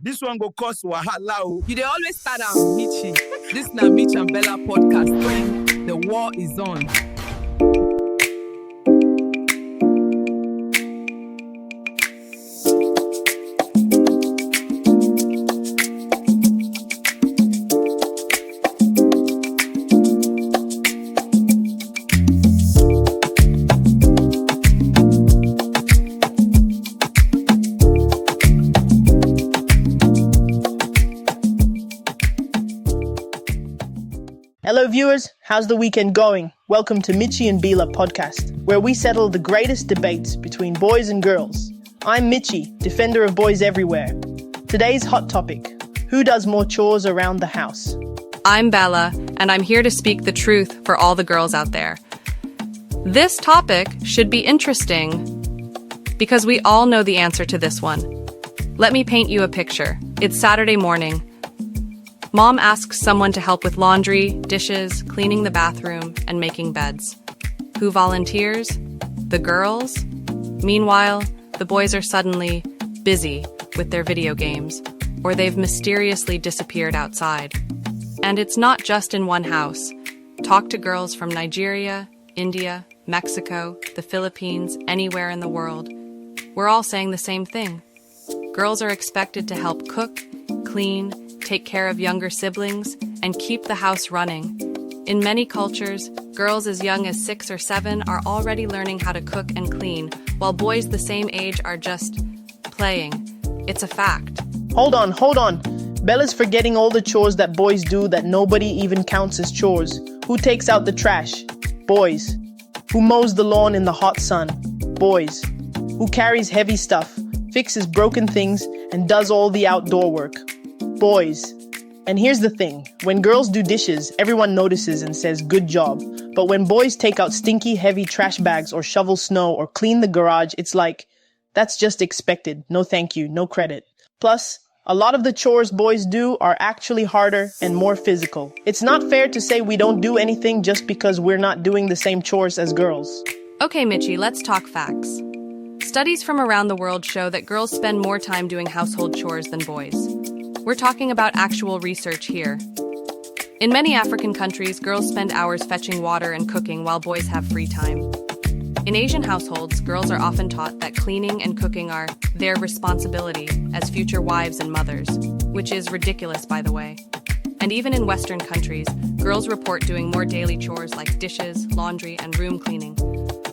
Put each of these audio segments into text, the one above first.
This one go cost wahala o. You dey always start out with Mitchy. This na Mitch and Bela podcast when the war is on. Hello viewers, how's the weekend going? Welcome to Mitchy and Bela podcast, where we settle the greatest debates between boys and girls. I'm Mitchy, defender of boys everywhere. Today's hot topic, who does more chores around the house? I'm Bela, and I'm here to speak the truth for all the girls out there. This topic should be interesting because we all know the answer to this one. Let me paint you a picture. It's Saturday morning. Mom asks someone to help with laundry, dishes, cleaning the bathroom, and making beds. Who volunteers? The girls? Meanwhile, the boys are suddenly busy with their video games, or they've mysteriously disappeared outside. And it's not just in one house. Talk to girls from Nigeria, India, Mexico, the Philippines, anywhere in the world. We're all saying the same thing. Girls are expected to help cook, clean, take care of younger siblings, and keep the house running. In many cultures, girls as young as 6 or 7 are already learning how to cook and clean, while boys the same age are just playing. It's a fact. Hold on. Bella's forgetting all the chores that boys do that nobody even counts as chores. Who takes out the trash? Boys. Who mows the lawn in the hot sun? Boys. Who carries heavy stuff, fixes broken things, and does all the outdoor work? Boys. And here's the thing, when girls do dishes, everyone notices and says good job. But when boys take out stinky, heavy trash bags or shovel snow or clean the garage, it's like, that's just expected. No thank you, no credit. Plus, a lot of the chores boys do are actually harder and more physical. It's not fair to say we don't do anything just because we're not doing the same chores as girls. Okay, Mitchy, let's talk facts. Studies from around the world show that girls spend more time doing household chores than boys. We're talking about actual research here. In many African countries, girls spend hours fetching water and cooking while boys have free time. In Asian households, girls are often taught that cleaning and cooking are their responsibility as future wives and mothers, which is ridiculous, by the way. And even in Western countries, girls report doing more daily chores like dishes, laundry, and room cleaning.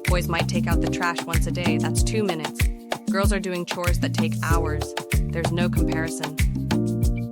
Boys might take out the trash once a day, that's 2 minutes. Girls are doing chores that take hours. There's no comparison.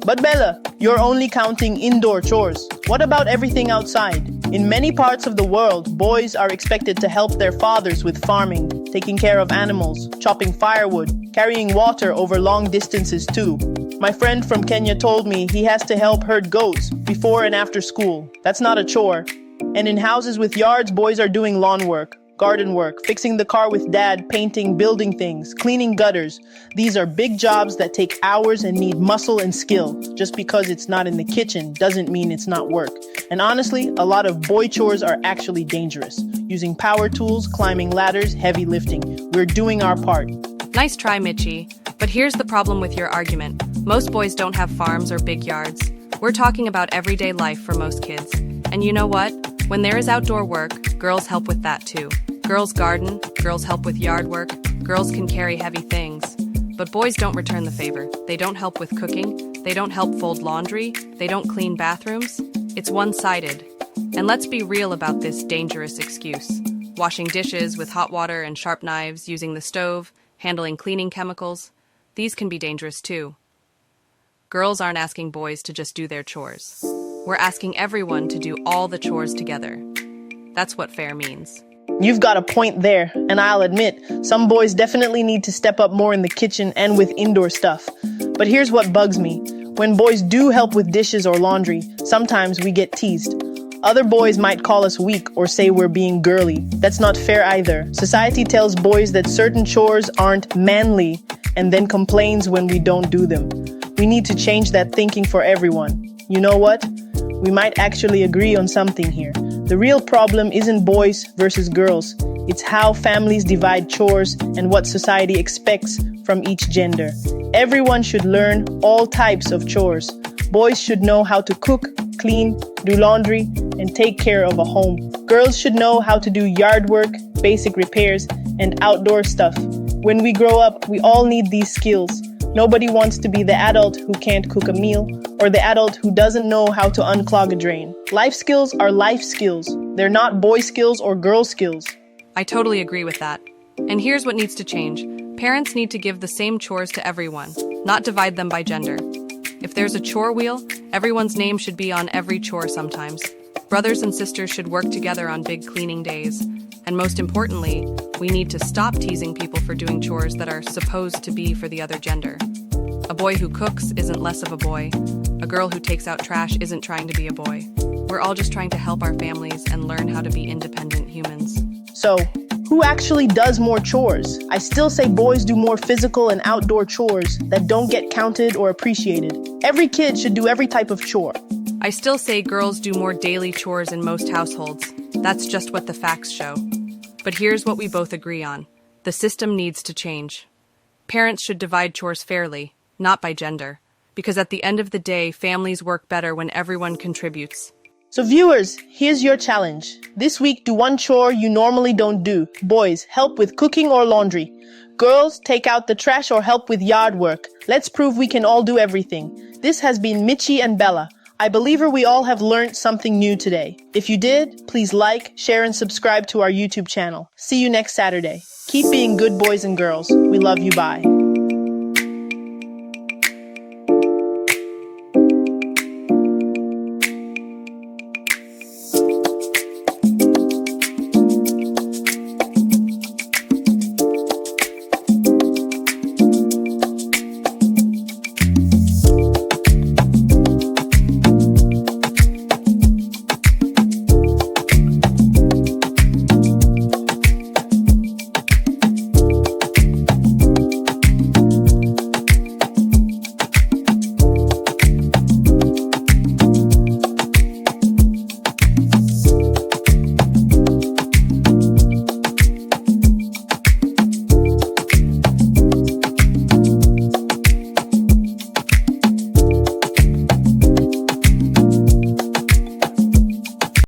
But Bella, you're only counting indoor chores. What about everything outside? In many parts of the world, boys are expected to help their fathers with farming, taking care of animals, chopping firewood, carrying water over long distances too. My friend from Kenya told me he has to help herd goats before and after school. That's not a chore. And in houses with yards, boys are doing lawn work, garden work, fixing the car with dad, painting, building things, cleaning gutters. These are big jobs that take hours and need muscle and skill. Just because it's not in the kitchen doesn't mean it's not work. And honestly, a lot of boy chores are actually dangerous. Using power tools, climbing ladders, heavy lifting. We're doing our part. Nice try, Mitchy. But here's the problem with your argument. Most boys don't have farms or big yards. We're talking about everyday life for most kids. And you know what? When there is outdoor work, girls help with that too. Girls garden, girls help with yard work, girls can carry heavy things. But boys don't return the favor. They don't help with cooking, they don't help fold laundry, they don't clean bathrooms. It's one-sided. And let's be real about this dangerous excuse. Washing dishes with hot water and sharp knives, using the stove, handling cleaning chemicals. These can be dangerous too. Girls aren't asking boys to just do their chores. We're asking everyone to do all the chores together. That's what fair means. You've got a point there, and I'll admit, some boys definitely need to step up more in the kitchen and with indoor stuff. But here's what bugs me. When boys do help with dishes or laundry, sometimes we get teased. Other boys might call us weak or say we're being girly. That's not fair either. Society tells boys that certain chores aren't manly and then complains when we don't do them. We need to change that thinking for everyone. You know what? We might actually agree on something here. The real problem isn't boys versus girls. It's how families divide chores and what society expects from each gender. Everyone should learn all types of chores. Boys should know how to cook, clean, do laundry, and take care of a home. Girls should know how to do yard work, basic repairs, and outdoor stuff. When we grow up, we all need these skills. Nobody wants to be the adult who can't cook a meal or the adult who doesn't know how to unclog a drain. Life skills are life skills. They're not boy skills or girl skills. I totally agree with that. And here's what needs to change. Parents need to give the same chores to everyone, not divide them by gender. If there's a chore wheel, everyone's name should be on every chore sometimes. Brothers and sisters should work together on big cleaning days. And most importantly, we need to stop teasing people for doing chores that are supposed to be for the other gender. A boy who cooks isn't less of a boy. A girl who takes out trash isn't trying to be a boy. We're all just trying to help our families and learn how to be independent humans. So, who actually does more chores? I still say boys do more physical and outdoor chores that don't get counted or appreciated. Every kid should do every type of chore. I still say girls do more daily chores in most households. That's just what the facts show. But here's what we both agree on. The system needs to change. Parents should divide chores fairly, not by gender. Because at the end of the day, families work better when everyone contributes. So viewers, here's your challenge. This week, do one chore you normally don't do. Boys, help with cooking or laundry. Girls, take out the trash or help with yard work. Let's prove we can all do everything. This has been Mitchy and Bela. I believe we all have learned something new today. If you did, please like, share, and subscribe to our YouTube channel. See you next Saturday. Keep being good boys and girls. We love you. Bye.